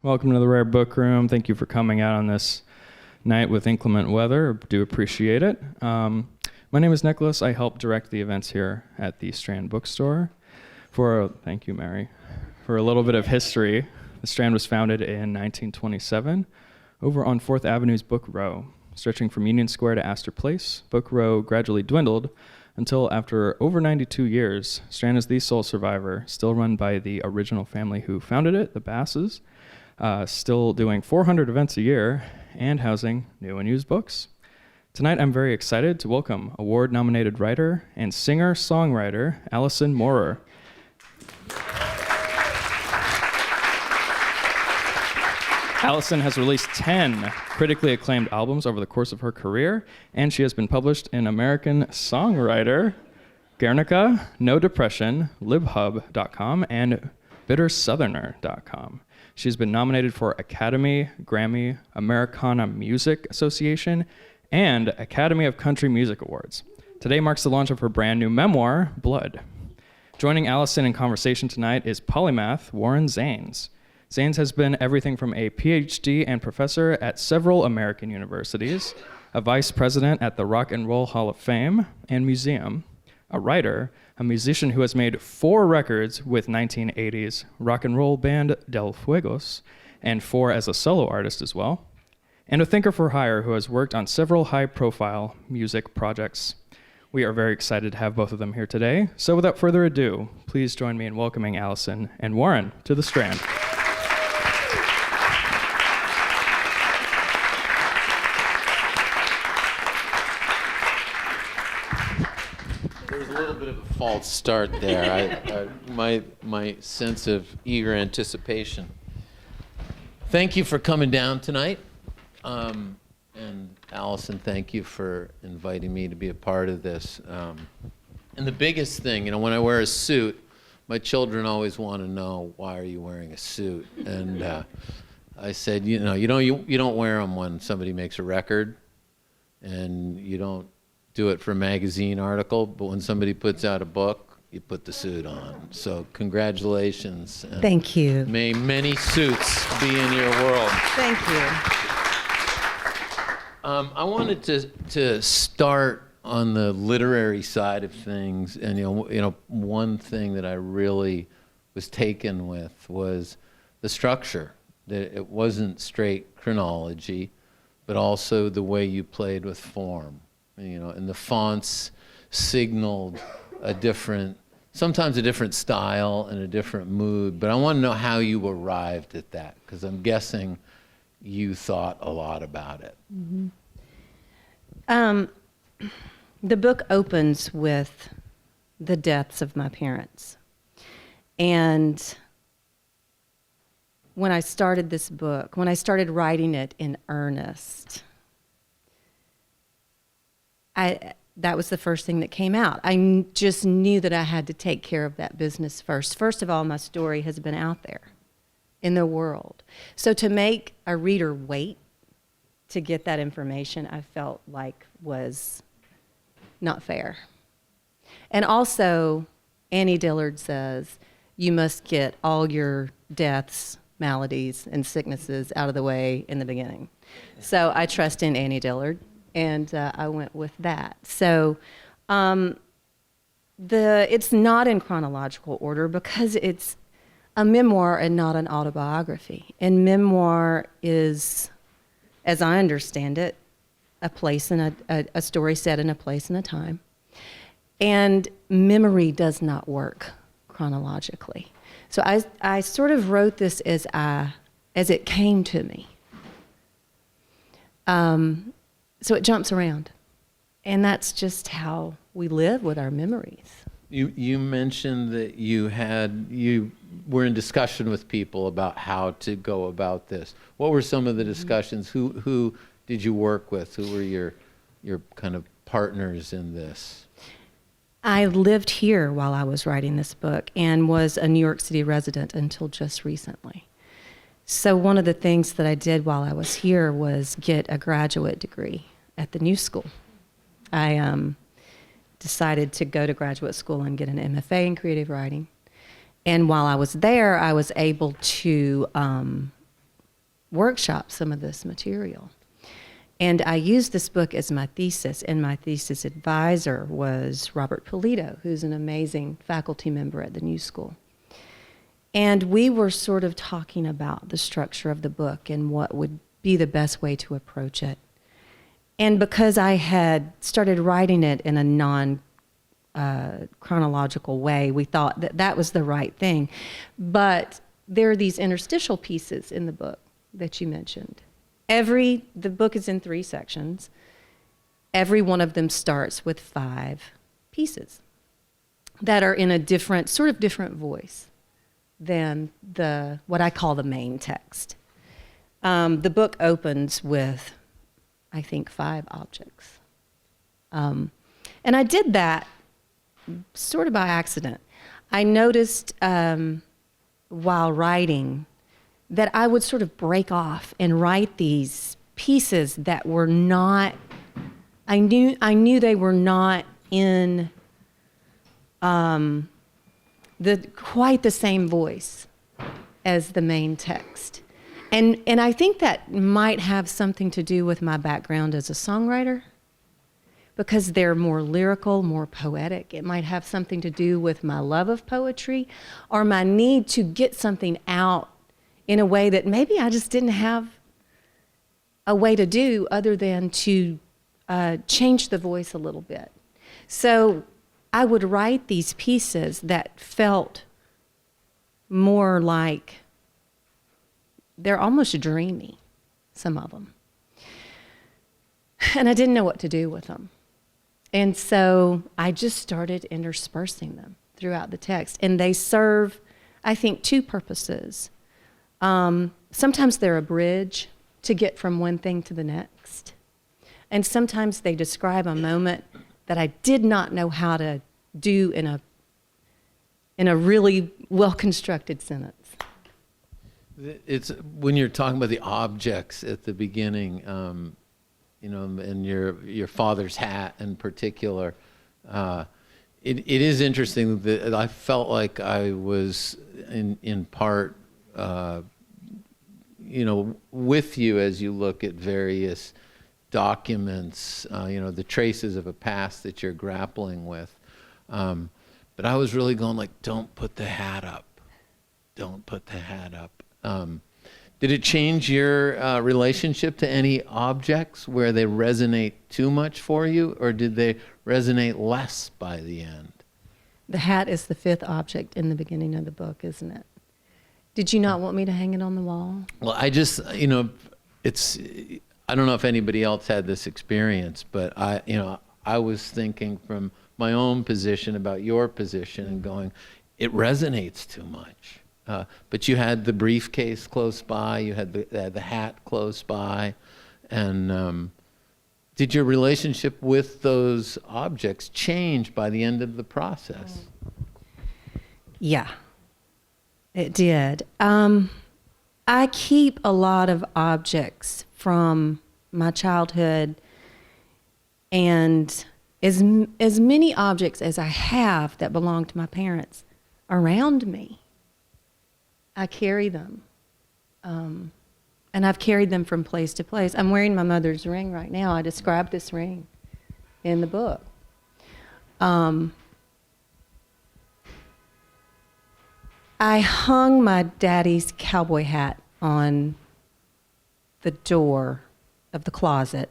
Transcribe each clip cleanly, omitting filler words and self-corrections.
Welcome to the Rare Book Room. Thank you for coming out on this night with inclement weather. Do appreciate it. My name is Nicholas. I help direct the events here at the Strand Bookstore. Thank you, Mary. For a little bit of history, the Strand was founded in 1927 over on 4th Avenue's Book Row. Stretching from Union Square to Astor Place, Book Row gradually dwindled until after over 92 years, Strand is the sole survivor, still run by the original family who founded it, the Basses, still doing 400 events a year and housing new and used books. Tonight, I'm very excited to welcome award-nominated writer and singer-songwriter Alison Moorer. Alison has released 10 critically acclaimed albums over the course of her career, and she has been published in American Songwriter, Guernica, No Depression, LibHub.com, and BitterSoutherner.com. She's been nominated for Academy, Grammy, Americana Music Association, and Academy of Country Music Awards. Today marks the launch of her brand new memoir, Blood. Joining Alison in conversation tonight is polymath Warren Zanes. Zanes has been everything from a PhD and professor at several American universities, a vice president at the Rock and Roll Hall of Fame and Museum, a writer, a musician who has made 4 records with 1980s rock and roll band Del Fuegos, and 4 as a solo artist as well, and a thinker for hire who has worked on several high-profile music projects. We are very excited to have both of them here today. So without further ado, please join me in welcoming Alison and Warren to the Strand. False start there. My sense of eager anticipation. Thank you for coming down tonight. And Alison, thank you for inviting me to be a part of this. And the biggest thing, when I wear a suit, my children always want to know, why are you wearing a suit? And I said, you don't wear them when somebody makes a record, and you don't do it for a magazine article, but when somebody puts out a book, you put the suit on. So congratulations. And thank you. May many suits be in your world. Thank you. I wanted to start on the literary side of things, and one thing that I really was taken with was the structure. That it wasn't straight chronology, but also the way you played with form. And the fonts signaled sometimes a different style and a different mood. But I want to know how you arrived at that, because I'm guessing you thought a lot about it. Mm-hmm. The book opens with the deaths of my parents. And when I started this book, when I started writing it in earnest, that was the first thing that came out. I just knew that I had to take care of that business first. First of all, my story has been out there in the world. So to make a reader wait to get that information, I felt like was not fair. And also, Annie Dillard says, you must get all your deaths, maladies, and sicknesses out of the way in the beginning. So I trust in Annie Dillard. And I went with that. So it's not in chronological order because it's a memoir and not an autobiography. And memoir is, as I understand it, a place and a story set in a place and a time. And memory does not work chronologically. So I sort of wrote this as it came to me. So it jumps around. And that's just how we live with our memories. You mentioned that you were in discussion with people about how to go about this. What were some of the discussions? Who did you work with? Who were your kind of partners in this? I lived here while I was writing this book and was a New York City resident until just recently. So one of the things that I did while I was here was get a graduate degree at the New School. I decided to go to graduate school and get an MFA in creative writing. And while I was there, I was able to workshop some of this material. And I used this book as my thesis, and my thesis advisor was Robert Polito, who's an amazing faculty member at the New School. And we were sort of talking about the structure of the book and what would be the best way to approach it. And because I had started writing it in a non-chronological way, we thought that that was the right thing. But there are these interstitial pieces in the book that you mentioned. The book is in 3 sections. Every one of them starts with 5 pieces that are in a different voice than what I call the main text. The book opens with, I think, 5 objects. And I did that sort of by accident. I noticed while writing that I would sort of break off and write these pieces that were not, I knew they were not in quite the same voice as the main text. And I think that might have something to do with my background as a songwriter, because they're more lyrical, more poetic. It might have something to do with my love of poetry or my need to get something out in a way that maybe I just didn't have a way to do other than to change the voice a little bit. So I would write these pieces that felt more like, they're almost dreamy, some of them. And I didn't know what to do with them. And so I just started interspersing them throughout the text. And they serve, I think, 2 purposes. Sometimes they're a bridge to get from one thing to the next. And sometimes they describe a moment that I did not know how to do in a really well-constructed sentence. It's when you're talking about the objects at the beginning, and your father's hat in particular, it is interesting that I felt like I was in part, with you as you look at various documents, the traces of a past that you're grappling with. But I was really going like, don't put the hat up. Don't put the hat up. Did it change your relationship to any objects where they resonate too much for you, or did they resonate less by the end? The hat is the 5th object in the beginning of the book, isn't it? Did you not want me to hang it on the wall? Well, I just, I don't know if anybody else had this experience, but I was thinking from my own position about your position and going, it resonates too much. But you had the briefcase close by, you had the hat close by, and did your relationship with those objects change by the end of the process? Yeah, it did. I keep a lot of objects from my childhood, and as many objects as I have that belong to my parents around me. I carry them. And I've carried them from place to place. I'm wearing my mother's ring right now. I described this ring in the book. I hung my daddy's cowboy hat on the door of the closet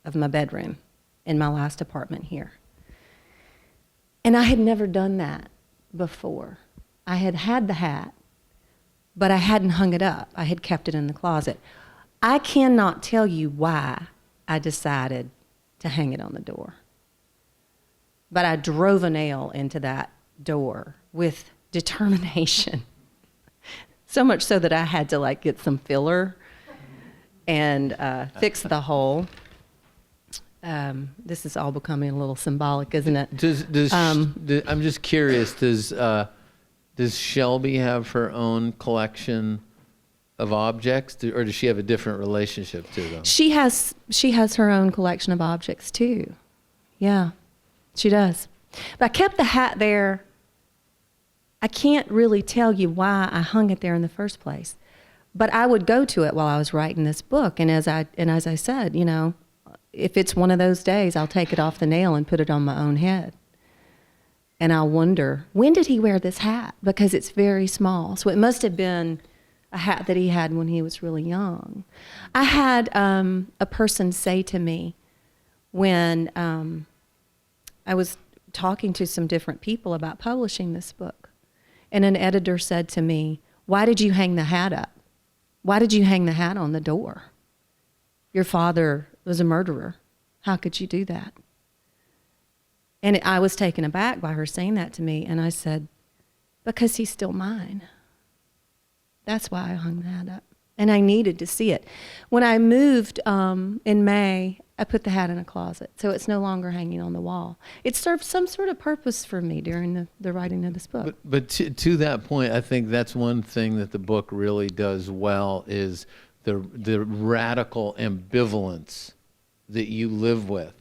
of my bedroom in my last apartment here. And I had never done that before. I had had the hat, but I hadn't hung it up. I had kept it in the closet. I cannot tell you why I decided to hang it on the door. But I drove a nail into that door with determination. So much so that I had to get some filler and fix the hole. This is all becoming a little symbolic, isn't it? I'm just curious, does Shelby have her own collection of objects, or does she have a different relationship to them? She has her own collection of objects too. Yeah, she does. But I kept the hat there. I can't really tell you why I hung it there in the first place, But I would go to it while I was writing this book, and as I said, you know, if it's one of those days, I'll take it off the nail and put it on my own head. And I'll wonder, when did he wear this hat? Because it's very small. So it must have been a hat that he had when he was really young. I had a person say to me when I was talking to some different people about publishing this book, and an editor said to me, "Why did you hang the hat up? Why did you hang the hat on the door? Your father was a murderer. How could you do that?" And I was taken aback by her saying that to me, and I said, "Because he's still mine. That's why I hung that up." And I needed to see it. When I moved in May, I put the hat in a closet, so it's no longer hanging on the wall. It served some sort of purpose for me during the writing of this book. But to that point, I think that's one thing that the book really does well is the radical ambivalence that you live with.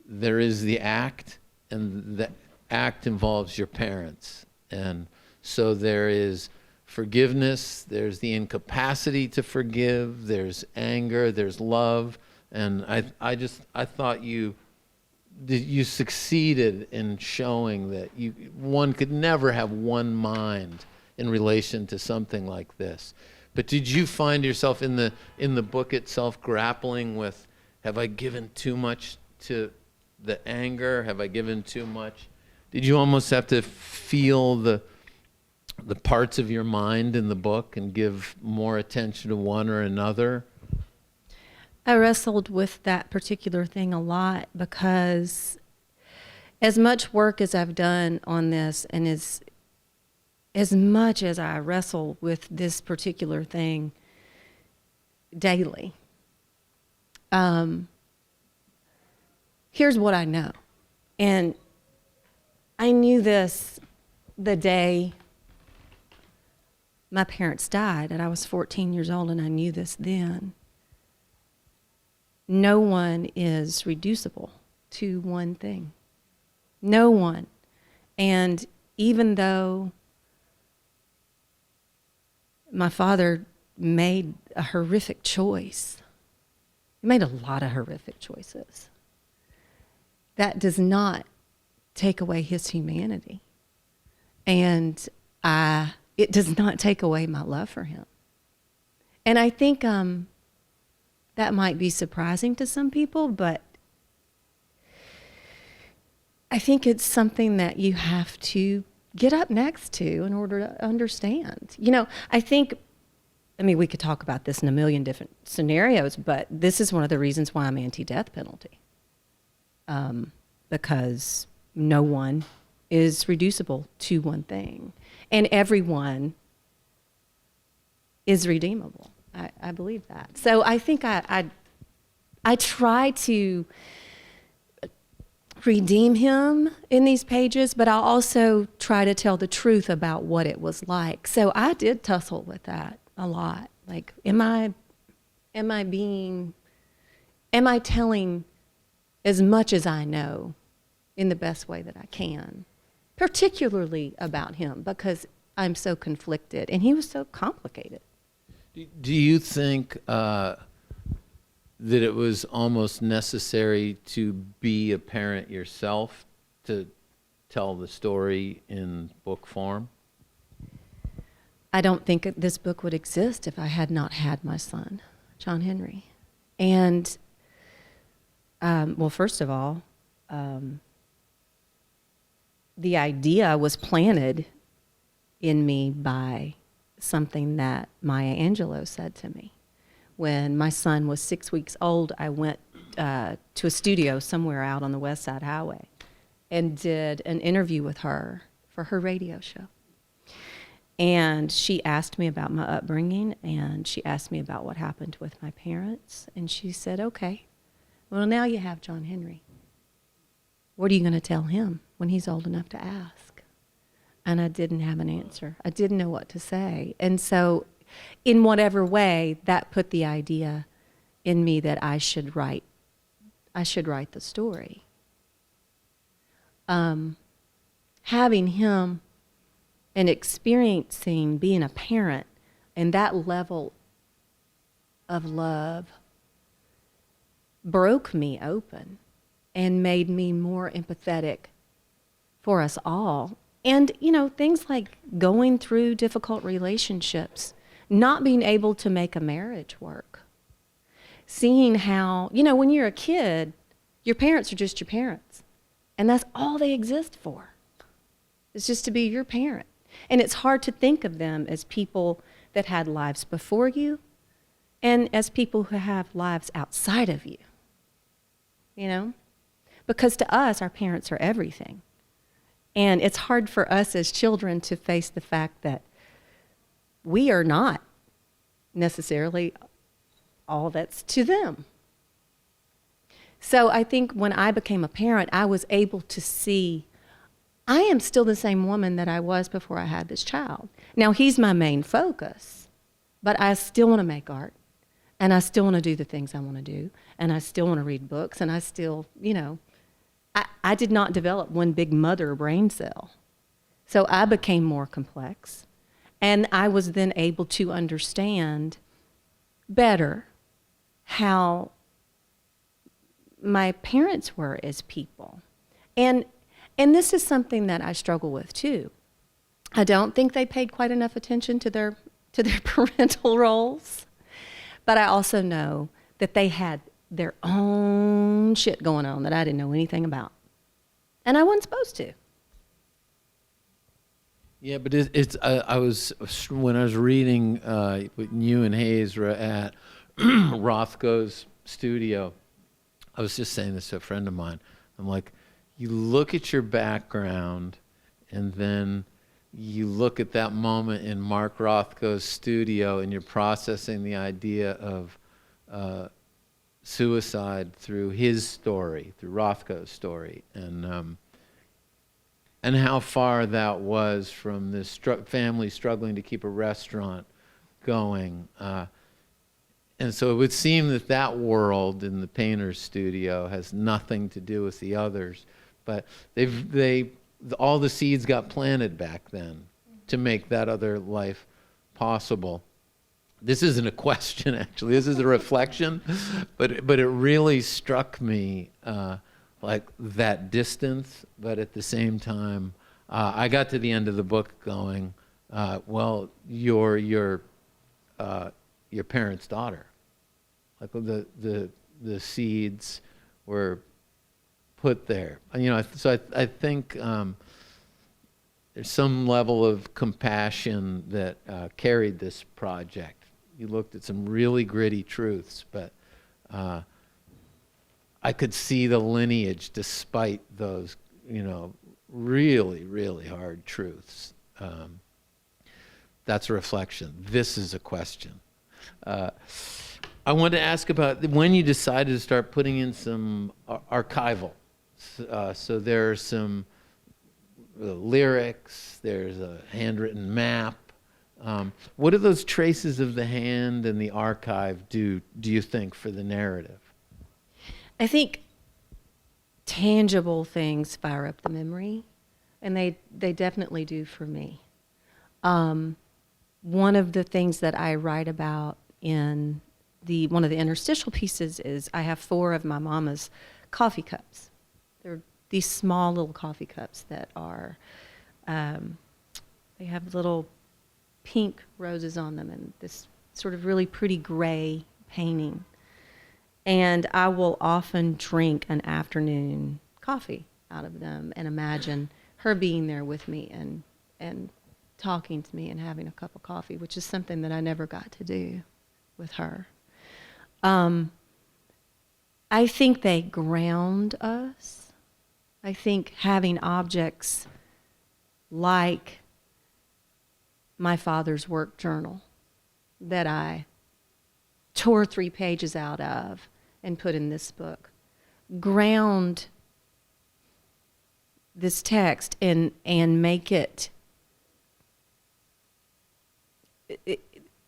There is the act, and the act involves your parents. And so there is forgiveness, there's the incapacity to forgive, there's anger, there's love. And I thought you succeeded in showing that one could never have one mind in relation to something like this. But did you find yourself in the book itself grappling with, have I given too much to the anger? Have I given too much? Did you almost have to feel the parts of your mind in the book and give more attention to one or another? I wrestled with that particular thing a lot because as much work as I've done on this, and as much as I wrestle with this particular thing daily, here's what I know. And I knew this the day my parents died, and I was 14 years old, and I knew this then. No one is reducible to one thing. No one. And even though my father made a horrific choice, he made a lot of horrific choices, that does not take away his humanity. And it does not take away my love for him. And I think that might be surprising to some people, but I think it's something that you have to get up next to in order to understand. You know, I mean, we could talk about this in a million different scenarios, but this is one of the reasons why I'm anti-death penalty. Because no one is reducible to one thing, and everyone is redeemable. I believe that. So I think I try to redeem him in these pages, but I also try to tell the truth about what it was like. So I did tussle with that a lot. Like, am I telling as much as I know in the best way that I can, particularly about him, because I'm so conflicted and he was so complicated. Do you think that it was almost necessary to be a parent yourself to tell the story in book form? I don't think this book would exist if I had not had my son, John Henry. And, well, first of all, the idea was planted in me by something that Maya Angelou said to me. When my son was 6 weeks old, I went to a studio somewhere out on the West Side Highway and did an interview with her for her radio show. And she asked me about my upbringing, and she asked me about what happened with my parents. And she said, "Okay, well, now you have John Henry. What are you going to tell him when he's old enough to ask?" And I didn't have an answer. I didn't know what to say. And so in whatever way, that put the idea in me that I should write the story. Having him and experiencing being a parent And that level of love broke me open and made me more empathetic for us all. And, things like going through difficult relationships, not being able to make a marriage work. Seeing how, when you're a kid, your parents are just your parents. And that's all they exist for. It's just to be your parent. And it's hard to think of them as people that had lives before you and as people who have lives outside of you. Because to us, our parents are everything. And it's hard for us as children to face the fact that we are not necessarily all that's to them. So I think when I became a parent, I was able to see I am still the same woman that I was before I had this child. Now, he's my main focus, but I still want to make art, and I still want to do the things I want to do, and I still want to read books, and I still, I did not develop one big mother brain cell. So I became more complex, and I was then able to understand better how my parents were as people. And this is something that I struggle with too. I don't think they paid quite enough attention to their parental roles, but I also know that they had their own shit going on that I didn't know anything about. And I wasn't supposed to. Yeah, but when I was reading when you and Hayes were at Rothko's studio, I was just saying this to a friend of mine. I'm like, you look at your background, and then you look at that moment in Mark Rothko's studio, and you're processing the idea of suicide through his story, through Rothko's story, and how far that was from this family struggling to keep a restaurant going. And so it would seem that world in the painter's studio has nothing to do with the others, but all the seeds got planted back then to make that other life possible. This isn't a question, actually. This is a reflection, but it really struck me like that distance, but at the same time, I got to the end of the book going, well, your parents' daughter. Like the seeds were put there. So I think there's some level of compassion that carried this project. You looked at some really gritty truths, but I could see the lineage despite those, really, really hard truths. That's a reflection. This is a question. I wanted to ask about when you decided to start putting in some archival. So there are some lyrics, there's a handwritten map. What do those traces of the hand and the archive do you think, for the narrative? I think tangible things fire up the memory, and they definitely do for me. One of the things that I write about in one of the interstitial pieces is I have 4 of my mama's coffee cups. They're these small little coffee cups that are, they have little pink roses on them and this sort of really pretty gray painting. And I will often drink an afternoon coffee out of them and imagine her being there with me and talking to me and having a cup of coffee, which is something that I never got to do with her. I think they ground us. I think having objects like my father's work journal that I tore 3 pages out of and put in this book ground this text and make it,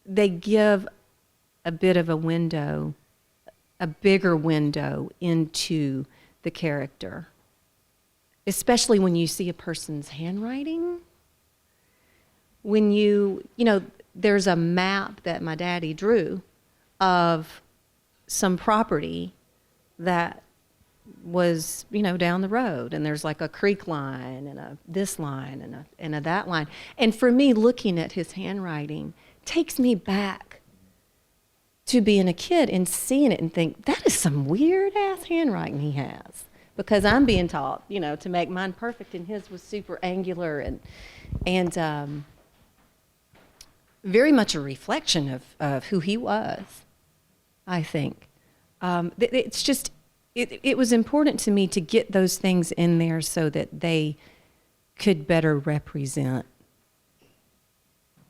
they give a bit of a window, a bigger window into the character, especially when you see a person's handwriting. When there's a map that my daddy drew of some property that was, down the road, and there's like a creek line and a this line and a that line. And for me, looking at his handwriting takes me back to being a kid and seeing it and think, that is some weird ass handwriting he has. Because I'm being taught, to make mine perfect, and his was super angular and very much a reflection of who he was, I think. It's just, it was important to me to get those things in there so that they could better represent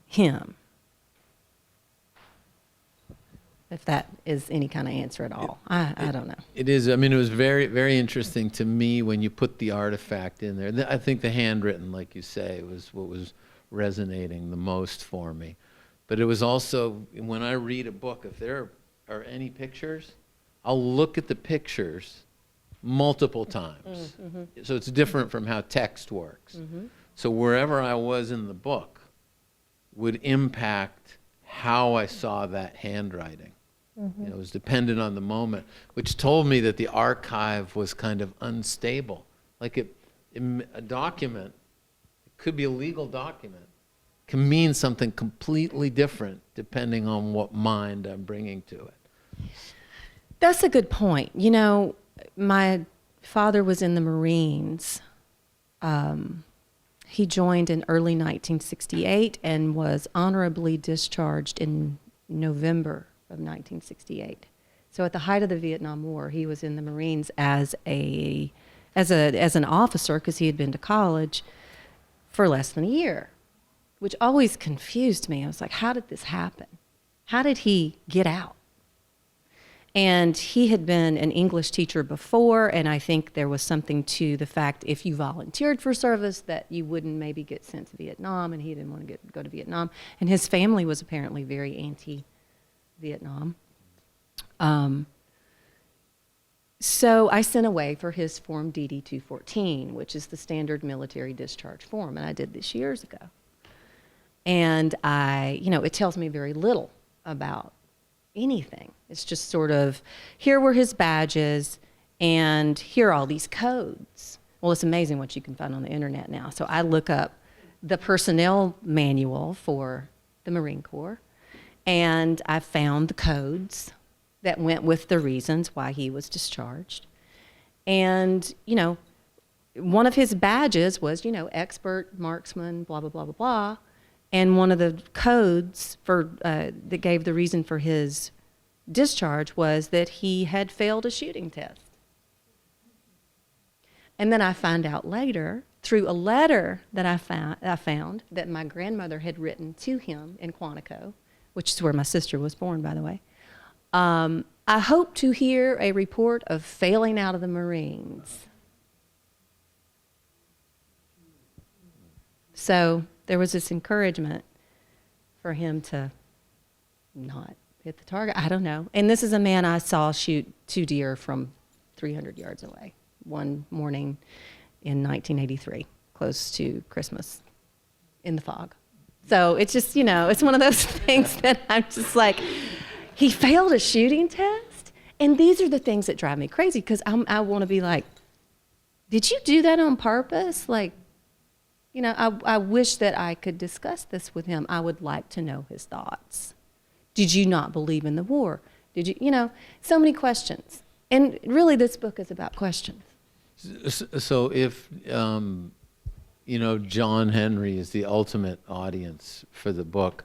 him. If that is any kind of answer at all. I don't know. It is. I mean, it was very, very interesting to me when you put the artifact in there. I think the handwritten, like you say, was what was resonating the most for me. But it was also, when I read a book, if there are any pictures, I'll look at the pictures multiple times. Mm-hmm. So it's different from how text works. Mm-hmm. So wherever I was in the book would impact how I saw that handwriting. Mm-hmm. It was dependent on the moment, which told me that the archive was kind of unstable. Like a document, it could be a legal document, can mean something completely different depending on what mind I'm bringing to it. That's a good point. My father was in the Marines. He joined in early 1968 and was honorably discharged in November of 1968. So at the height of the Vietnam War, he was in the Marines as an officer, because he had been to college for less than a year, which always confused me. I was like, how did this happen? How did he get out? And he had been an English teacher before, and I think there was something to the fact if you volunteered for service that you wouldn't maybe get sent to Vietnam, and he didn't want to go to Vietnam. And his family was apparently very anti-Vietnam. So I sent away for his Form DD-214, which is the standard military discharge form, and I did this years ago. And it tells me very little about anything. It's just sort of, here were his badges, and here are all these codes. Well, it's amazing what you can find on the internet now. So I look up the personnel manual for the Marine Corps, and I found the codes that went with the reasons why he was discharged. And, one of his badges was, expert marksman, blah, blah, blah, blah, blah. And one of the codes that gave the reason for his discharge was that he had failed a shooting test. And then I find out later, through a letter that I found that my grandmother had written to him in Quantico, which is where my sister was born, by the way. I hope to hear a report of failing out of the Marines. So there was this encouragement for him to not hit the target. I don't know. And this is a man I saw shoot 2 deer from 300 yards away one morning in 1983, close to Christmas, in the fog. So it's just, it's one of those things that I'm just like, he failed a shooting test? And these are the things that drive me crazy, because I want to be like, did you do that on purpose? Like, I wish that I could discuss this with him. I would like to know his thoughts. Did you not believe in the war? Did you, so many questions. And really this book is about questions. So if, John Henry is the ultimate audience for the book,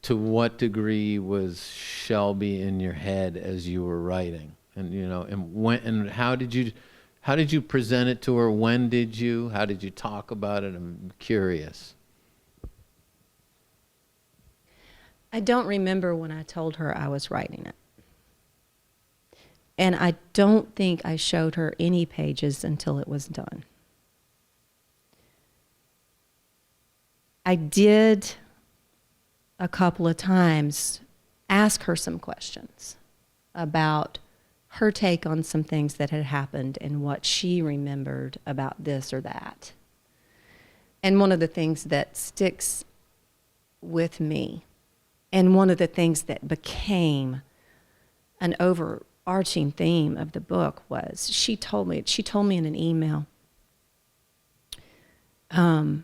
to what degree was Shelby in your head as you were writing? And, and when, and how did you present it to her? When did you? How did you talk about it? I'm curious. I don't remember when I told her I was writing it. And I don't think I showed her any pages until it was done. I did a couple of times ask her some questions about her take on some things that had happened and what she remembered about this or that. And one of the things that sticks with me. And one of the things that became an overarching theme of the book was she told me in an email, by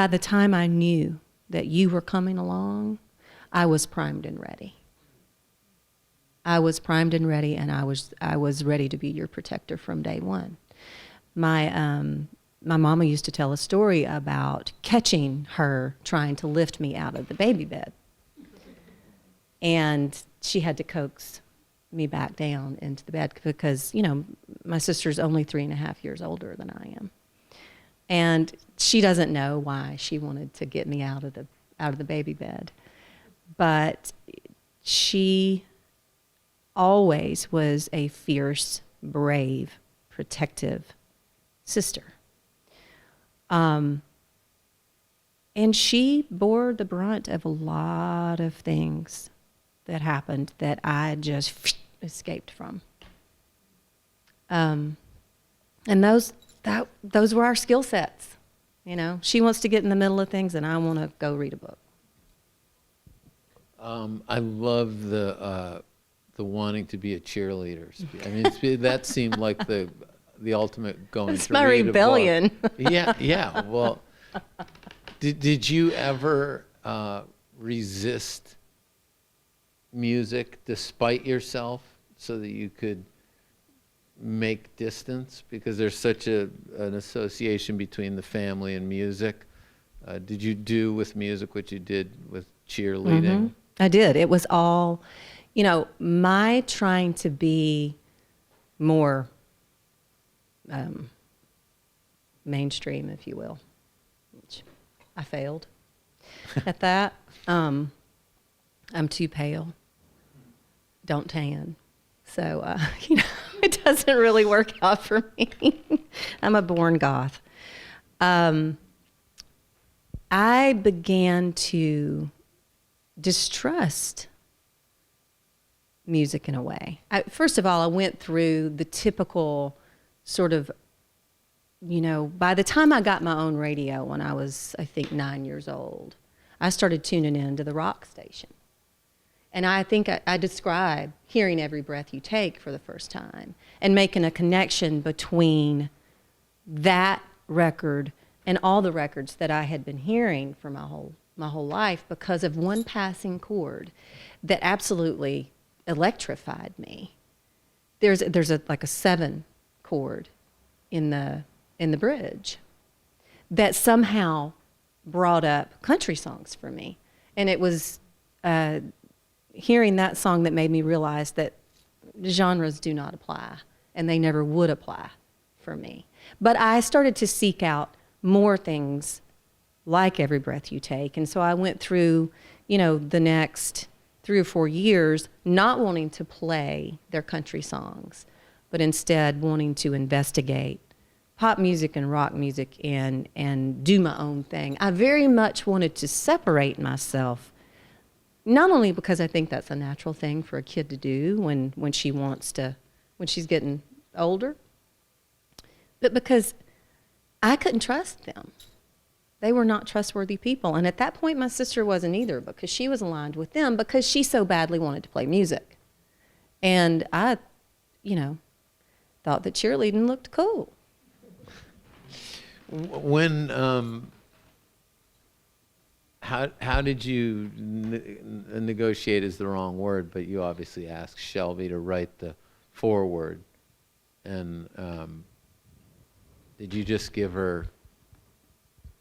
the time I knew that you were coming along, I was primed and ready. I was primed and ready, and I was ready to be your protector from day one. My mama used to tell a story about catching her trying to lift me out of the baby bed. And she had to coax me back down into the bed because, you know, my sister's only 3.5 years older than I am. And she doesn't know why she wanted to get me out of the baby bed. But she always was a fierce, brave, protective sister. And she bore the brunt of a lot of things that happened that I just escaped from. And those were our skill sets. You know, she wants to get in the middle of things, and I want to go read a book. I love the wanting to be a cheerleader. I mean, that seemed like the ultimate going It's to my read rebellion. A book. Yeah. Well, did you ever resist music despite yourself so that you could make distance? Because there's such an association between the family and music. Did you do with music what you did with cheerleading? Mm-hmm. I did. It was all, you know, my trying to be more mainstream, if you will, which I failed at that. I'm too pale, don't tan. So, you know, it doesn't really work out for me. I'm a born goth. I began to distrust music in a way. First of all, I went through the typical sort of, you know, by the time I got my own radio when I was, I think, 9 years old, I started tuning in to the rock station. And I think I describe hearing Every Breath You Take for the first time and making a connection between that record and all the records that I had been hearing for my whole life because of one passing chord that absolutely electrified me. There's like a 7 chord in the bridge that somehow brought up country songs for me, and it was hearing that song that made me realize that genres do not apply, and they never would apply for me. But I started to seek out more things like Every Breath You Take, and so I went through, you know, the next 3 or 4 years not wanting to play their country songs, but instead wanting to investigate pop music and rock music and do my own thing. I very much wanted to separate myself, not only because I think that's a natural thing for a kid to do when she's getting older, but because I couldn't trust them. They were not trustworthy people. And at that point, my sister wasn't either, because she was aligned with them because she so badly wanted to play music. And I, you know, thought that cheerleading looked cool. When how did you negotiate is the wrong word, but you obviously asked Shelby to write the foreword, and did you just give her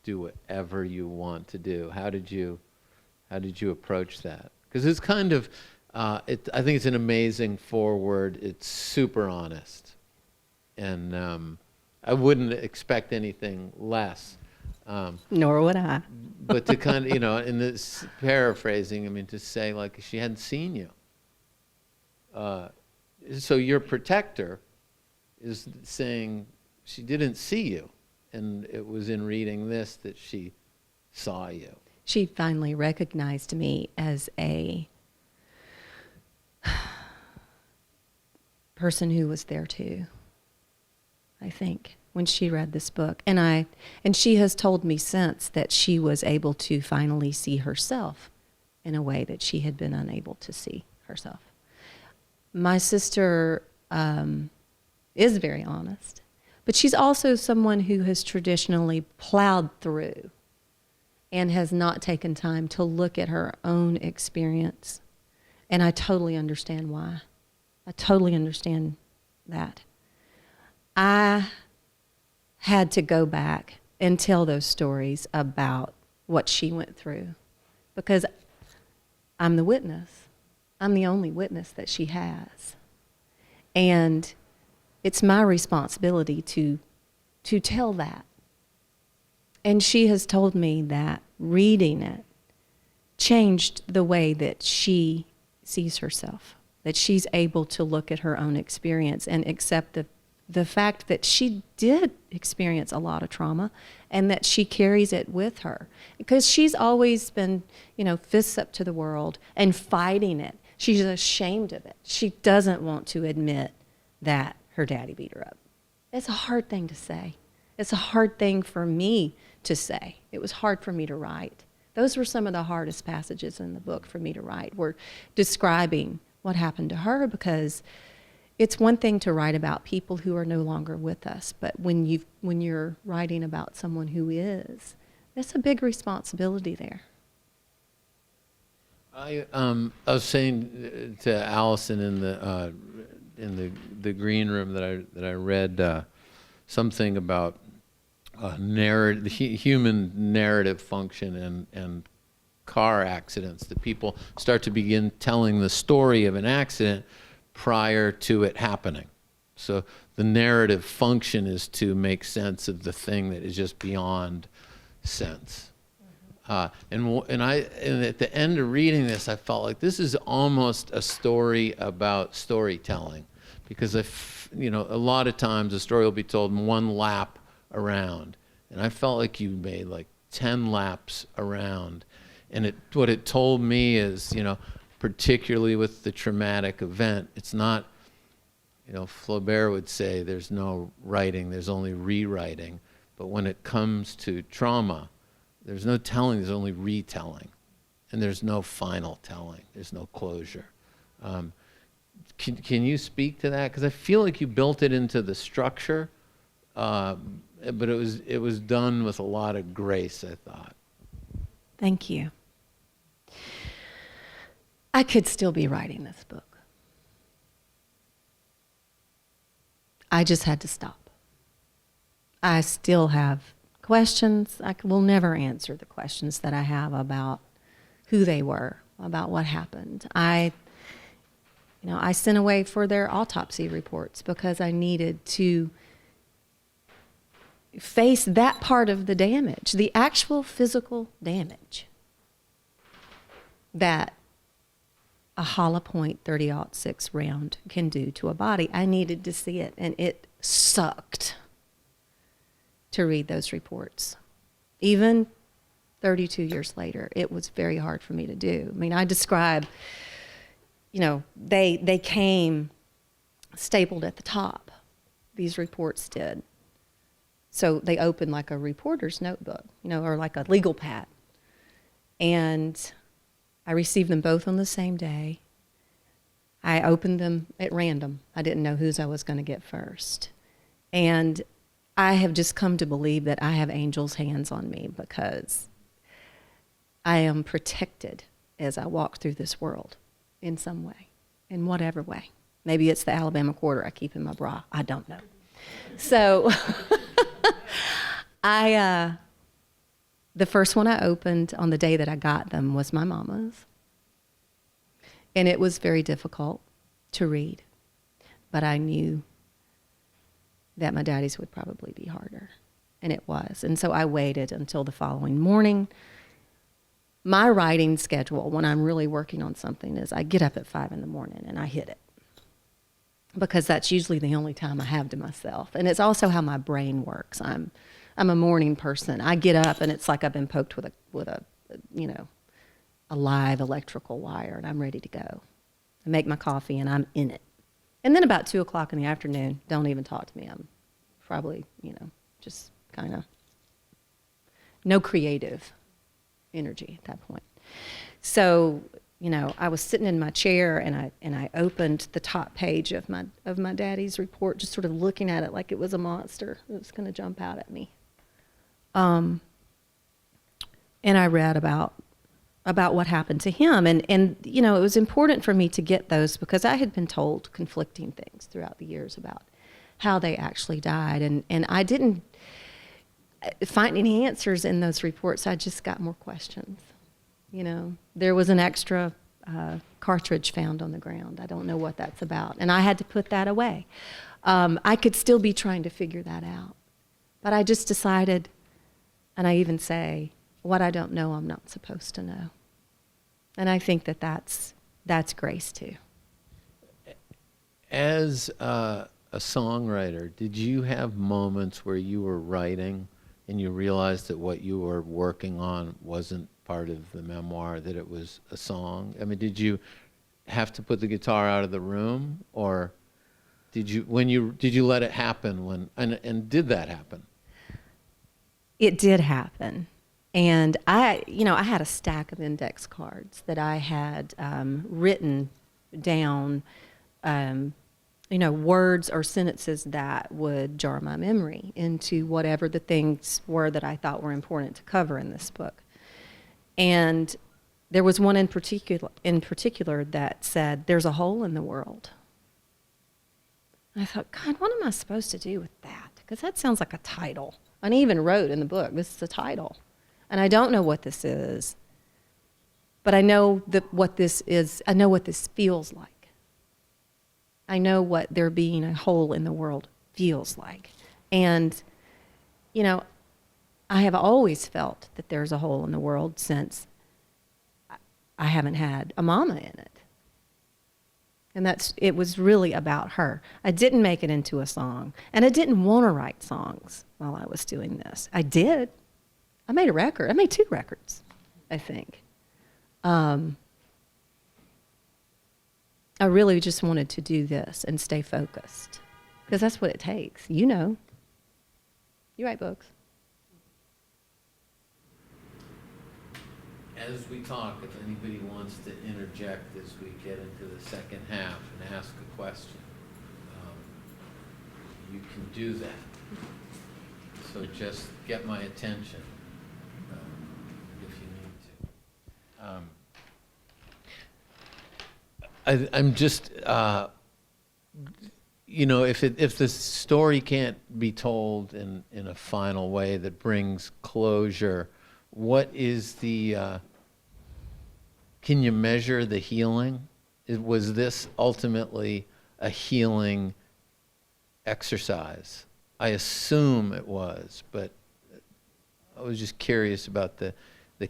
do whatever you want to do? How did you approach that? Because it's kind of I think it's an amazing foreword. It's super honest, and I wouldn't expect anything less. Nor would I. But to kind of, you know, in this paraphrasing, I mean, to say like she hadn't seen you. So your protector is saying she didn't see you, and it was in reading this that she saw you. She finally recognized me as a person who was there too, I think. when she read this book. And she has told me since that she was able to finally see herself in a way that she had been unable to see herself. My sister is very honest, but she's also someone who has traditionally plowed through and has not taken time to look at her own experience. And I totally understand why. I totally understand that. I had to go back and tell those stories about what she went through because I'm the witness. I'm the only witness that she has. And it's my responsibility to tell that. And she has told me that reading it changed the way that she sees herself, that she's able to look at her own experience and accept the fact that she did experience a lot of trauma and that she carries it with her. Because she's always been, fists up to the world and fighting it. She's ashamed of it. She doesn't want to admit that her daddy beat her up. It's a hard thing to say. It's a hard thing for me to say. It was hard for me to write. Those were some of the hardest passages in the book for me to write, were describing what happened to her, because it's one thing to write about people who are no longer with us, but when you're writing about someone who is, that's a big responsibility there. I was saying to Allison in the green room that I read something about narrative, the human narrative function and car accidents. That people start to begin telling the story of an accident prior to it happening. So the narrative function is to make sense of the thing that is just beyond sense. And at the end of reading this, I felt like this is almost a story about storytelling, because a lot of times a story will be told in one lap around, and I felt like you made like 10 laps around, and what it told me is, particularly with the traumatic event, it's not, Flaubert would say there's no writing, there's only rewriting, but when it comes to trauma, there's no telling, there's only retelling. And there's no final telling, there's no closure. Can you speak to that? Because I feel like you built it into the structure, but it was done with a lot of grace, I thought. Thank you. I could still be writing this book. I just had to stop. I still have questions. I will never answer the questions that I have about who they were, about what happened. I sent away for their autopsy reports because I needed to face that part of the damage, the actual physical damage that a hollow point .30-06 round can do to a body. I needed to see it, and it sucked to read those reports. Even 32 years later, it was very hard for me to do. I mean, I describe, they came stapled at the top. These reports did. So they opened like a reporter's notebook, or like a legal pad. And I received them both on the same day. I opened them at random. I didn't know whose I was going to get first. And I have just come to believe that I have angels' hands on me, because I am protected as I walk through this world in some way, in whatever way. Maybe it's the Alabama quarter I keep in my bra. I don't know. So the first one I opened on the day that I got them was my mama's. And it was very difficult to read, but I knew that my daddy's would probably be harder, and it was. And so I waited until the following morning. My writing schedule when I'm really working on something is I get up at 5 a.m. and I hit it, because that's usually the only time I have to myself. And it's also how my brain works. I'm a morning person. I get up and it's like I've been poked with a live electrical wire, and I'm ready to go. I make my coffee and I'm in it. And then about 2 o'clock in the afternoon, don't even talk to me. I'm probably, just kind of no creative energy at that point. So, I was sitting in my chair and I opened the top page of my daddy's report, just sort of looking at it like it was a monster that was going to jump out at me. And I read about what happened to him, and it was important for me to get those because I had been told conflicting things throughout the years about how they actually died, and I didn't find any answers in those reports. I just got more questions. There was an extra cartridge found on the ground. I don't know what that's about. And I had to put that away. I could still be trying to figure that out. But I just decided, and I even say, what I don't know, I'm not supposed to know. And I think that's grace too. As a songwriter, did you have moments where you were writing and you realized that what you were working on wasn't part of the memoir, that it was a song? I mean, did you have to put the guitar out of the room, or did you let it happen and did that happen? It did happen. And I had a stack of index cards that I had written down, words or sentences that would jar my memory into whatever the things were that I thought were important to cover in this book. And there was one in particular that said, "There's a hole in the world." And I thought, God, what am I supposed to do with that? Because that sounds like a title. And I even wrote in the book, this is a title. And I don't know what this is, but I know what this is. I know what this feels like. I know what there being a hole in the world feels like. And, I have always felt that there's a hole in the world since I haven't had a mama in it. And it was really about her. I didn't make it into a song. And I didn't want to write songs while I was doing this. I did. I made a record. I made 2 records, I think. I really just wanted to do this and stay focused because that's what it takes. You write books. As we talk, if anybody wants to interject as we get into the second half and ask a question, you can do that. So just get my attention if you need to. I'm just, if the story can't be told in a final way that brings closure, what is the, can you measure the healing? Was this ultimately a healing exercise? I assume it was, but I was just curious about the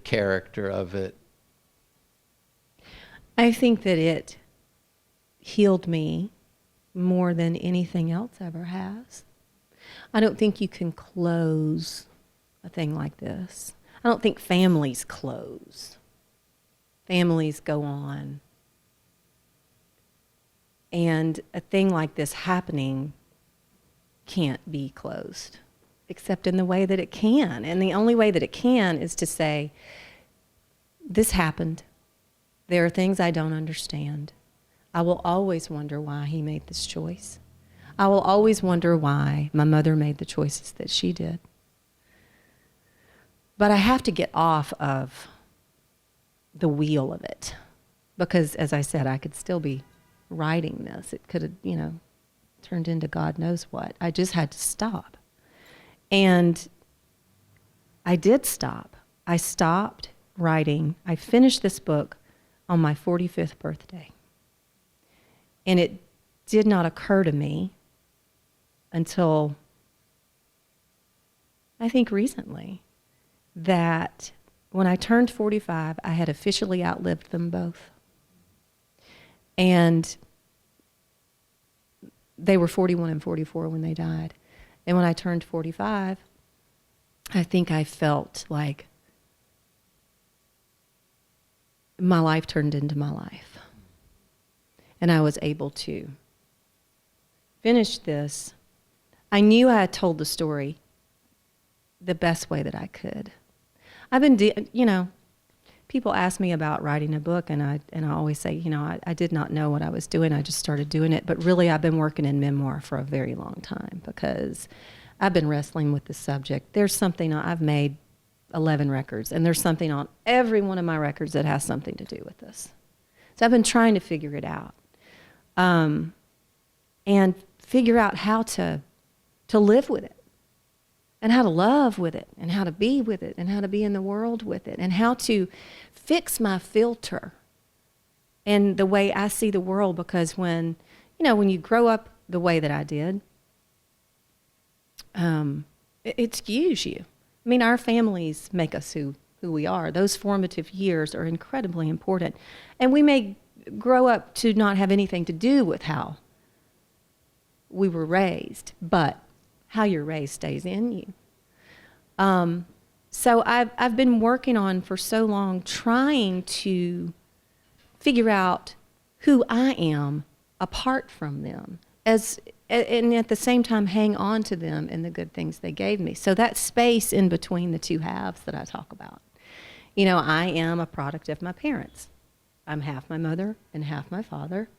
character of it. I think that it healed me more than anything else ever has. I don't think you can close a thing like this. I don't think families close. Families go on. And a thing like this happening can't be closed, except in the way that it can. And the only way that it can is to say, this happened. There are things I don't understand. I will always wonder why he made this choice. I will always wonder why my mother made the choices that she did. But I have to get off of the wheel of it because, as I said, I could still be writing this. It could have, turned into God knows what. I just had to stop. And I did stop. I stopped writing. I finished this book on my 45th birthday. And it did not occur to me until, I think recently, that when I turned 45, I had officially outlived them both. And they were 41 and 44 when they died. And when I turned 45, I think I felt like my life turned into my life. And I was able to finish this. I knew I had told the story the best way that I could. I've been, people ask me about writing a book, and I always say, I did not know what I was doing. I just started doing it. But really, I've been working in memoir for a very long time because I've been wrestling with this subject. There's something, I've made 11 records, and there's something on every one of my records that has something to do with this. So I've been trying to figure it out, and figure out how to live with it, and how to love with it, and how to be with it, and how to be in the world with it, and how to fix my filter and the way I see the world. Because when you grow up the way that I did, it skews you. I mean, our families make us who we are. Those formative years are incredibly important. And we may grow up to not have anything to do with how we were raised, but how you're raised stays in you. So I've been working on for so long trying to figure out who I am apart from them, and at the same time hang on to them and the good things they gave me. So that space in between the two halves that I talk about. I am a product of my parents. I'm half my mother and half my father,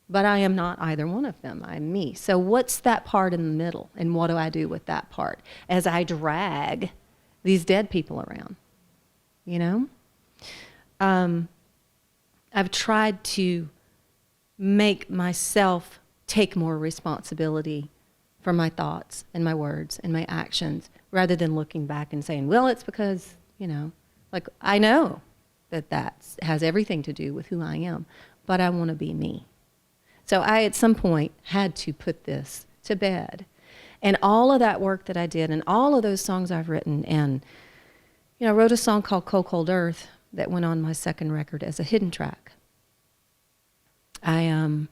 but I am not either one of them. I'm me. So what's that part in the middle, and what do I do with that part as I drag these dead people around? I've tried to make myself take more responsibility for my thoughts and my words and my actions, rather than looking back and saying, well, it's because, I know that has everything to do with who I am, but I want to be me. So I, at some point, had to put this to bed. And all of that work that I did, and all of those songs I've written, and, I wrote a song called Cold, Cold Earth that went on my second record as a hidden track. When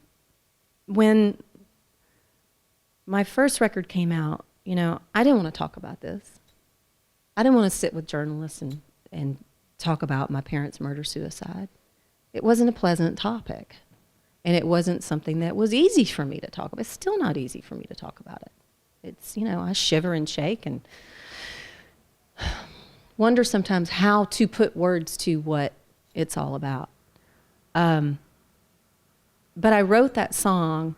my first record came out, I didn't want to talk about this. I didn't want to sit with journalists and talk about my parents' murder-suicide. It wasn't a pleasant topic. And it wasn't something that was easy for me to talk about. It's still not easy for me to talk about it. It's, I shiver and shake and wonder sometimes how to put words to what it's all about. But I wrote that song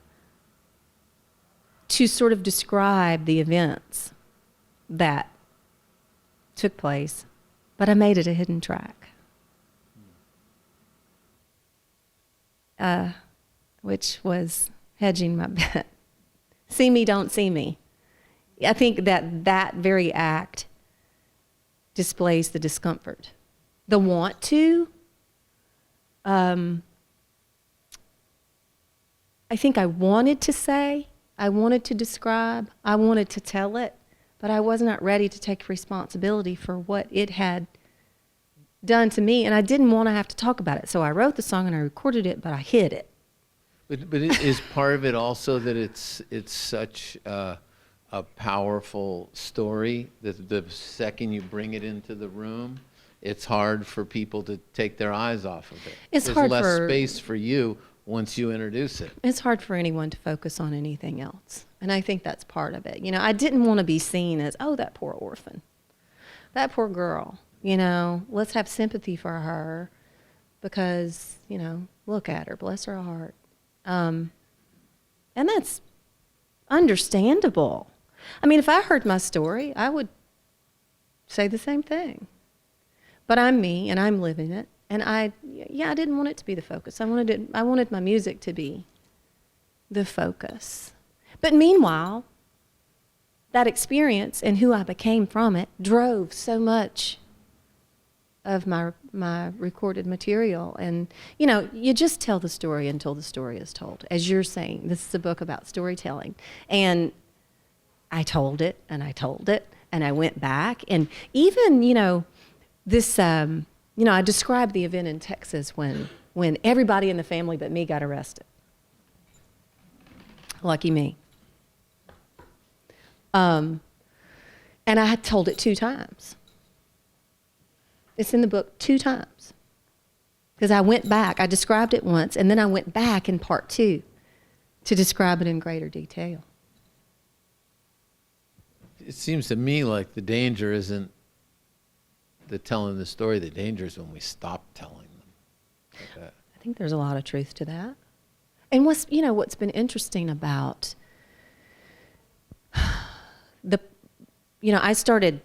to sort of describe the events that took place, but I made it a hidden track. Which was hedging my bet. See me, don't see me. I think that very act displays the discomfort. The want to, I think I wanted to say, I wanted to describe, I wanted to tell it, but I was not ready to take responsibility for what it had done to me, and I didn't want to have to talk about it. So I wrote the song and I recorded it, but I hid it. But is part of it also that it's such a powerful story that the second you bring it into the room, it's hard for people to take their eyes off of it. There's less space for you once you introduce it. It's hard for anyone to focus on anything else, and I think that's part of it. I didn't want to be seen as, oh, that poor orphan, that poor girl. Let's have sympathy for her because, look at her, bless her heart. And that's understandable. I mean, if I heard my story, I would say the same thing. But I'm me, and I'm living it. And I didn't want it to be the focus. I wanted my music to be the focus. But meanwhile, that experience and who I became from it drove so much of my recorded material. And, you just tell the story until the story is told. As you're saying, this is a book about storytelling. And I told it, and I told it, and I went back. And even, this, I described the event in Texas when everybody in the family but me got arrested. Lucky me. And I had told it 2 times. It's in the book 2 times. Because I went back, I described it once, and then I went back in part 2 to describe it in greater detail. it seems to me like the danger isn't the telling the story. The danger is when we stop telling them. Like that. I think there's a lot of truth to that. And what's been interesting about I started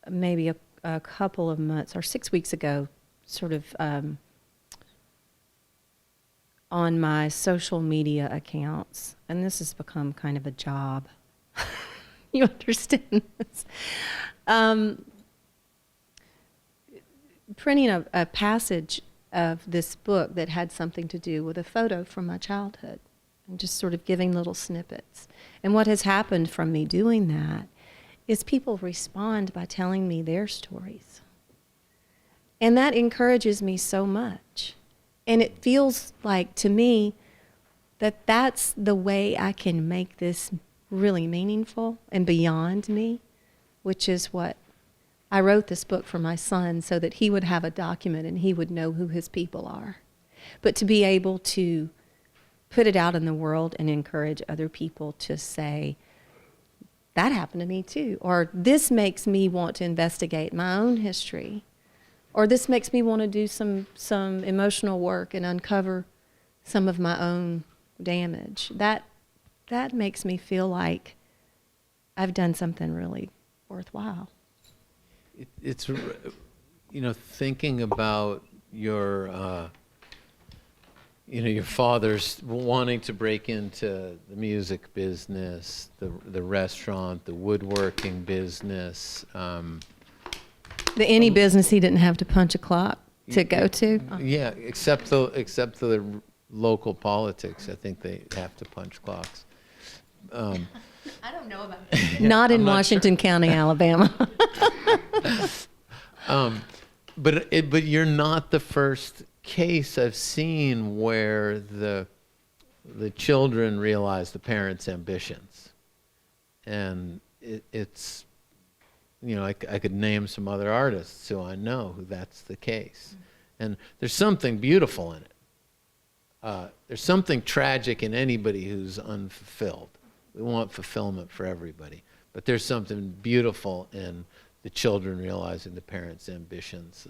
maybe a couple of months or 6 weeks ago, sort of on my social media accounts, and this has become kind of a job. You understand this? Printing a passage of this book that had something to do with a photo from my childhood, and just sort of giving little snippets. And what has happened from me doing that is people respond by telling me their stories. And that encourages me so much. And it feels like, to me, that that's the way I can make this really meaningful and beyond me, which is what I wrote this book for my son, so that he would have a document and he would know who his people are. But to be able to put it out in the world and encourage other people to say, that happened to me too, or this makes me want to investigate my own history, or this makes me want to do some emotional work and uncover some of my own damage. That makes me feel like I've done something really worthwhile. It's thinking about your your father's wanting to break into the music business, the restaurant, the woodworking business. Any business he didn't have to punch a clock to go to. Yeah, except the local politics. I think they have to punch clocks. I don't know about that. Not in Washington County, Alabama. But you're not the first case I've seen where the children realize the parents' ambitions, and it's I could name some other artists who I know who that's the case, and there's something beautiful in it. There's something tragic in anybody who's unfulfilled. We want fulfillment for everybody, but there's something beautiful in the children realizing the parents' ambitions.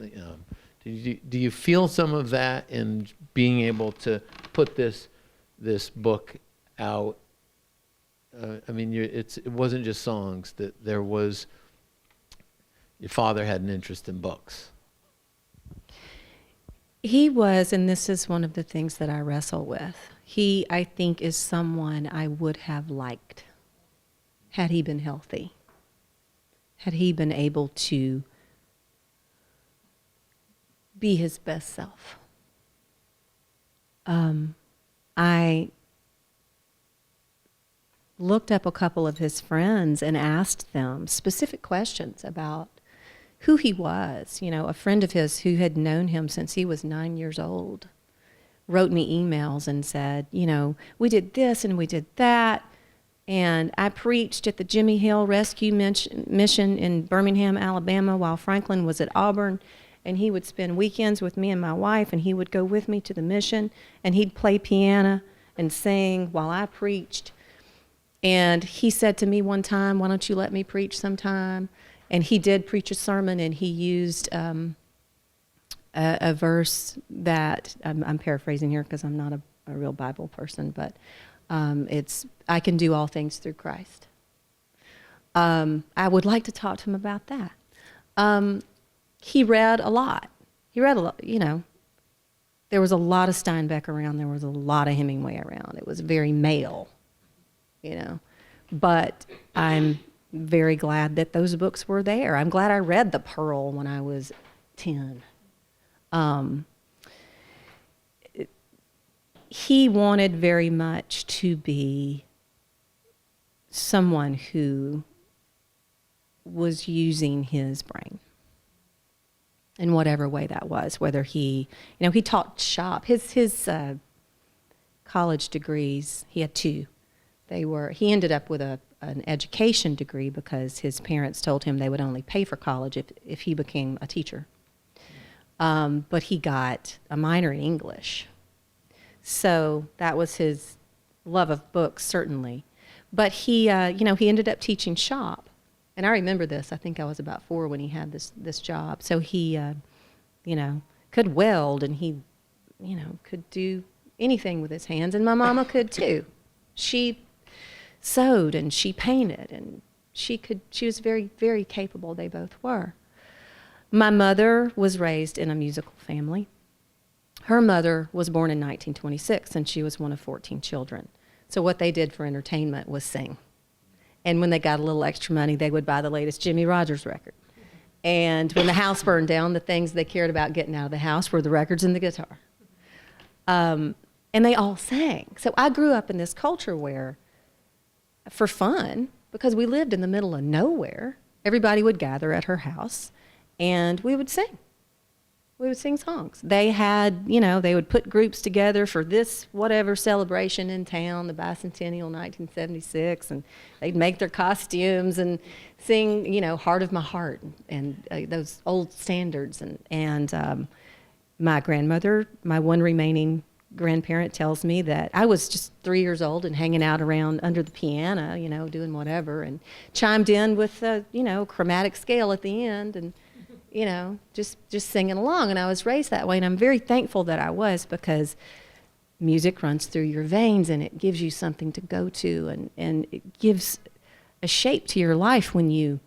Do you feel some of that in being able to put this book out? It wasn't just songs. That there was. Your father had an interest in books. He was, and this is one of the things that I wrestle with. He, I think, is someone I would have liked had he been healthy, had he been able to be his best self. I looked up a couple of his friends and asked them specific questions about who he was. A friend of his who had known him since he was 9 years old wrote me emails and said, we did this and we did that. And I preached at the Jimmy Hill Rescue Mission in Birmingham, Alabama, while Franklin was at Auburn. And he would spend weekends with me and my wife, and he would go with me to the mission, and he'd play piano and sing while I preached. And he said to me one time, why don't you let me preach sometime? And he did preach a sermon, and he used a verse that, I'm paraphrasing here because I'm not a real Bible person, but it's, I can do all things through Christ. I would like to talk to him about that. He read a lot. There was a lot of Steinbeck around. There was a lot of Hemingway around. It was very male, But I'm very glad that those books were there. I'm glad I read The Pearl when I was 10. He wanted very much to be someone who was using his brain in whatever way that was, whether he taught shop. His college degrees, he had 2. He ended up with an education degree because his parents told him they would only pay for college if he became a teacher. But he got a minor in English. So that was his love of books, certainly. But he, he ended up teaching shop. And I remember this. I think I was about 4 when he had this job. So he, could weld, and he, could do anything with his hands. And my mama could too. She sewed and she painted, and she was very, very capable. They both were. My mother was raised in a musical family. Her mother was born in 1926, and she was one of 14 children. So what they did for entertainment was sing. And when they got a little extra money, they would buy the latest Jimmie Rodgers record. And when the house burned down, the things they cared about getting out of the house were the records and the guitar. And they all sang. So I grew up in this culture where, for fun, because we lived in the middle of nowhere, everybody would gather at her house, and we would sing. We would sing songs. They had, they would put groups together for this whatever celebration in town, the bicentennial 1976, and they'd make their costumes and sing, Heart of My Heart and those old standards. And my grandmother, my one remaining grandparent, tells me that I was just 3 years old and hanging out around under the piano, doing whatever, and chimed in with a, chromatic scale at the end, and just singing along. And I was raised that way, and I'm very thankful that I was, because music runs through your veins, and it gives you something to go to, and it gives a shape to your life when you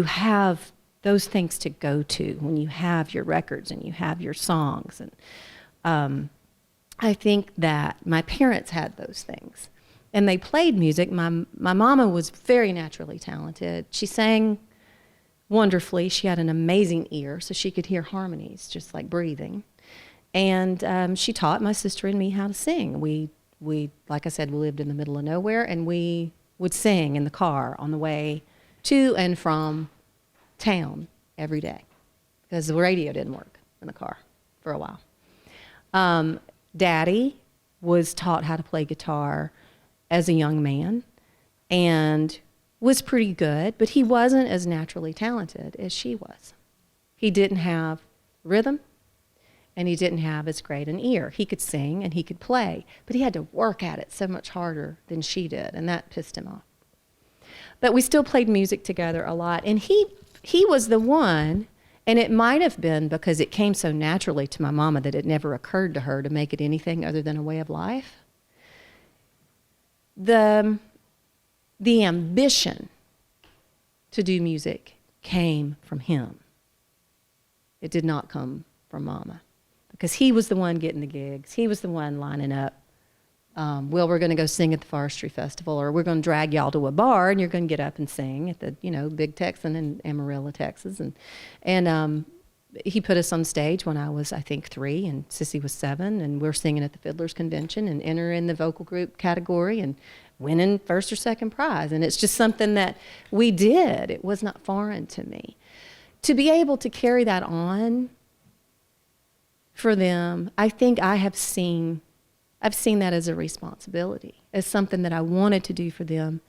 have those things to go to, when you have your records and you have your songs. And I think that my parents had those things, and they played music. My mama was very naturally talented. She sang wonderfully. She had an amazing ear, so she could hear harmonies, just like breathing. And she taught my sister and me how to sing. We, like I said, we lived in the middle of nowhere, and we would sing in the car on the way to and from town every day, because the radio didn't work in the car for a while. Daddy was taught how to play guitar as a young man, and was pretty good, but he wasn't as naturally talented as she was. He didn't have rhythm, and he didn't have as great an ear. He could sing and he could play, but he had to work at it so much harder than she did, and that pissed him off. But we still played music together a lot, and he was the one, and it might have been because it came so naturally to my mama that it never occurred to her to make it anything other than a way of life. The ambition to do music came from him. It did not come from Mama, because he was the one getting the gigs. He was the one lining up. Well, we're going to go sing at the Forestry Festival, or we're going to drag y'all to a bar, and you're going to get up and sing at the, Big Texan in Amarillo, Texas. And he put us on stage when I was, I think, 3, and Sissy was 7, and we're singing at the Fiddlers Convention and entering the vocal group category and winning first or second prize. And it's just something that we did. It was not foreign to me. To be able to carry that on for them, I think I've seen that as a responsibility, as something that I wanted to do for them.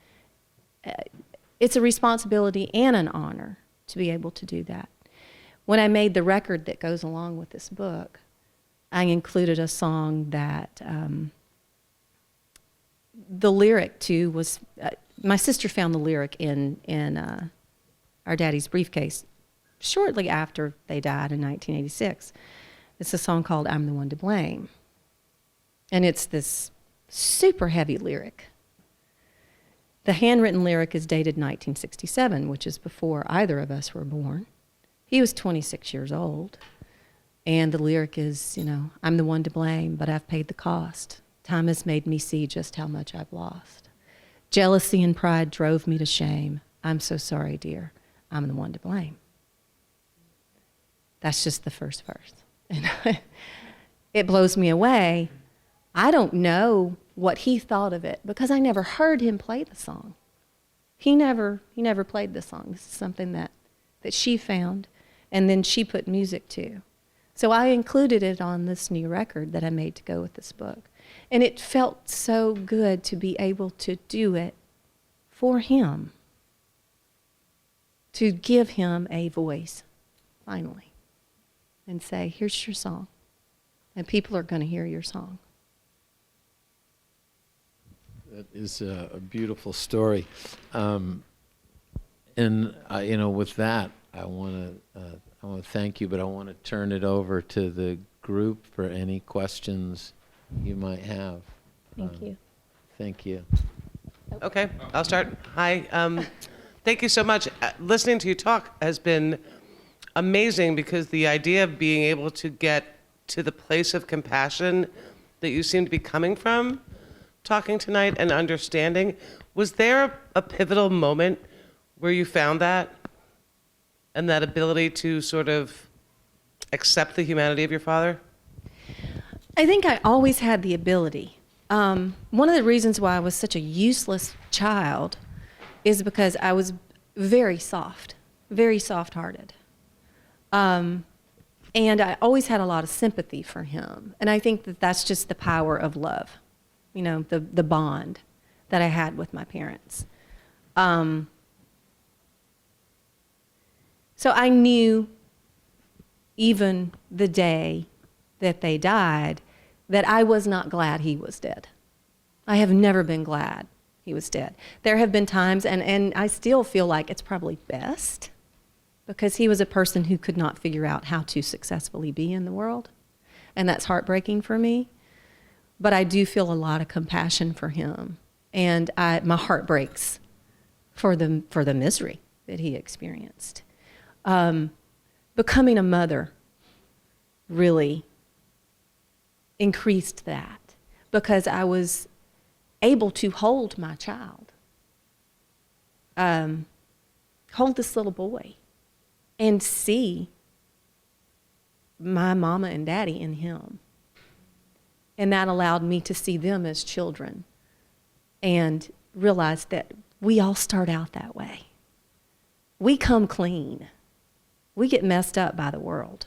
It's a responsibility and an honor to be able to do that. When I made the record that goes along with this book, I included a song that the lyric to was, my sister found the lyric in our daddy's briefcase shortly after they died in 1986. It's a song called I'm the One to Blame. And it's this super heavy lyric. The handwritten lyric is dated 1967, which is before either of us were born. He was 26 years old. And the lyric is, I'm the one to blame, but I've paid the cost. Time has made me see just how much I've lost. Jealousy and pride drove me to shame. I'm so sorry, dear. I'm the one to blame. That's just the first verse. And it blows me away. I don't know what he thought of it, because I never heard him play the song. He never played the song. This is something that she found, and then she put music to. So I included it on this new record that I made to go with this book. And it felt so good to be able to do it for him, to give him a voice, finally, and say, here's your song, and people are going to hear your song. That is a beautiful story. And with that, I want to thank you, but I want to turn it over to the group for any questions you might have. Thank you. Thank you. Okay, I'll start. Hi. Thank you so much. Listening to you talk has been amazing because the idea of being able to get to the place of compassion that you seem to be coming from talking tonight and understanding, was there a pivotal moment where you found that and that ability to sort of accept the humanity of your father? I think I always had the ability. One of the reasons why I was such a useless child is because I was very soft-hearted. And I always had a lot of sympathy for him. And I think that that's just the power of love, the bond that I had with my parents. So I knew even the day that they died that I was not glad he was dead. I have never been glad he was dead. There have been times, and I still feel like it's probably best, because he was a person who could not figure out how to successfully be in the world. And that's heartbreaking for me. But I do feel a lot of compassion for him. And my heart breaks for the misery that he experienced. Becoming a mother really increased that, because I was able to hold my child, hold this little boy, and see my mama and daddy in him. And that allowed me to see them as children and realize that we all start out that way. We come clean. We get messed up by the world.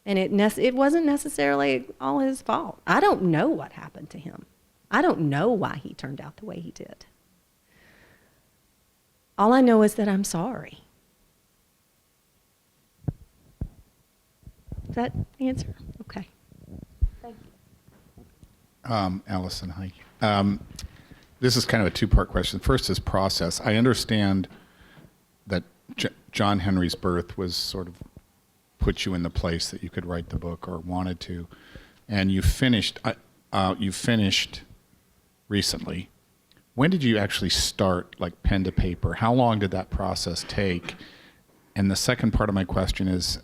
And it wasn't necessarily all his fault. I don't know what happened to him. I don't know why he turned out the way he did. All I know is that I'm sorry. Does that answer? Okay. Thank you. Allison, hi. This is kind of a two-part question. First is process. I understand that John Henry's birth was sort of put you in the place that you could write the book, or wanted to, and you finished recently. When did you actually start, like pen to paper? How long did that process take? And the second part of my question is,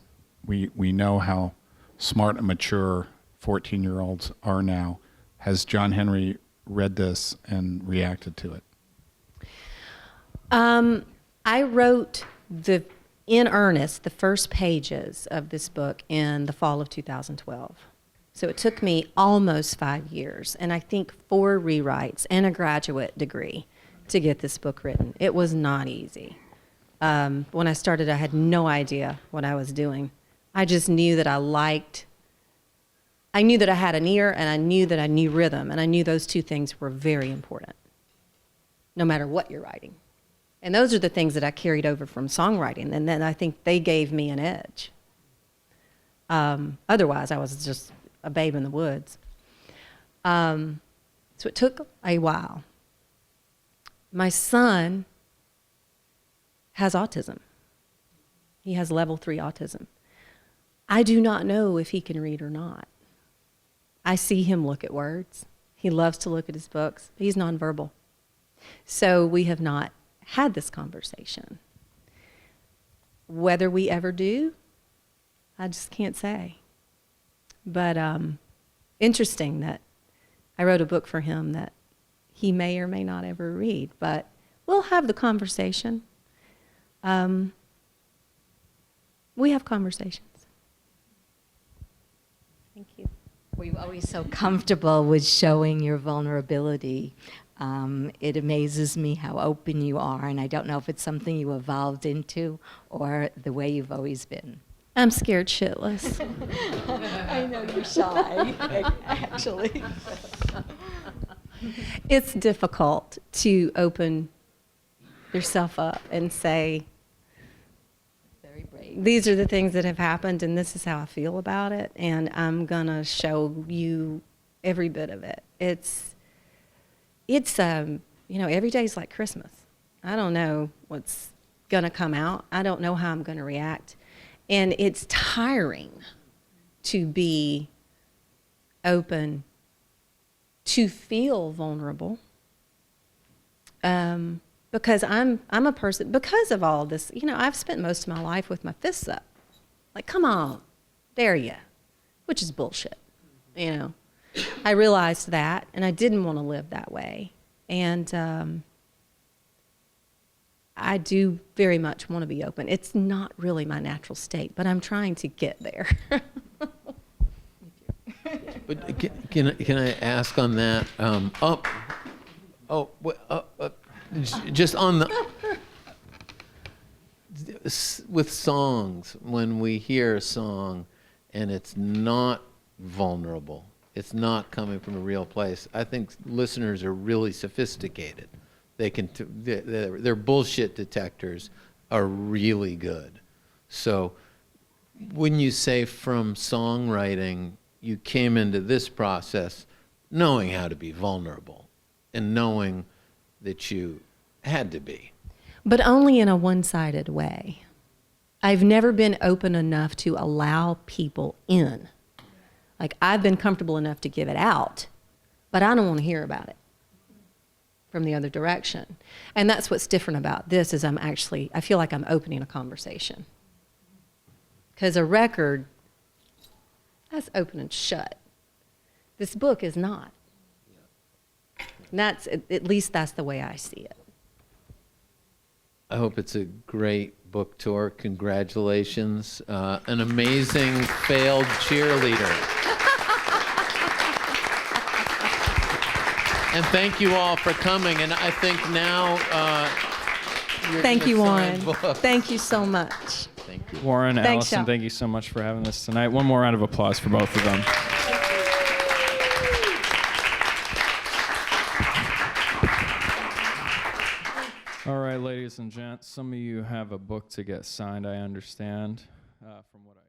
we know how smart and mature 14-year-olds are now. Has John Henry read this and reacted to it? I wrote in earnest the first pages of this book in the fall of 2012. So it took me almost 5 years, and I think 4 rewrites and a graduate degree to get this book written. It was not easy. When I started, I had no idea what I was doing. I just knew that I knew that I had an ear, and I knew that I knew rhythm, and I knew those two things were very important, no matter what you're writing. And those are the things that I carried over from songwriting, and then I think they gave me an edge. Otherwise, I was just a babe in the woods. So it took a while. My son has autism. He has level 3 autism. I do not know if he can read or not. I see him look at words. He loves to look at his books. He's nonverbal. So we have not had this conversation. Whether we ever do, I just can't say. But interesting that I wrote a book for him that he may or may not ever read, but we'll have the conversation. We have conversations. Thank you. Were you always so comfortable with showing your vulnerability? It amazes me how open you are, and I don't know if it's something you evolved into or the way you've always been. I'm scared shitless. I know you're shy, actually. It's difficult to open yourself up and say, Very brave. these are the things that have happened and this is how I feel about it, and I'm gonna show you every bit of it. it's every day's like Christmas. I don't know what's gonna come out. I don't know how I'm gonna react, and it's tiring to be open, to feel vulnerable, because I'm a person, because of all this. I've spent most of my life with my fists up, like, come on, dare ya, which is bullshit. I realized that, and I didn't want to live that way. And I do very much want to be open. It's not really my natural state, but I'm trying to get there. But can I ask on that? Just on the with songs, when we hear a song and it's not vulnerable, it's not coming from a real place, I think listeners are really sophisticated. Their bullshit detectors are really good. So when you say from songwriting, you came into this process knowing how to be vulnerable and knowing that you had to be. But only in a one-sided way. I've never been open enough to allow people in. Like, I've been comfortable enough to give it out, but I don't want to hear about it from the other direction. And that's what's different about this, is I feel like I'm opening a conversation. Because a record, that's open and shut. This book is not. And at least that's the way I see it. I hope it's a great book tour. Congratulations. An amazing failed cheerleader. And thank you all for coming. And I think now you're Thank gonna you, sign Warren. books. Thank you so much. Thank you. Warren, Thanks, Allison, y'all. thank you so much for having us tonight. One more round of applause for both of them. All right, ladies and gents, some of you have a book to get signed, I understand, from what I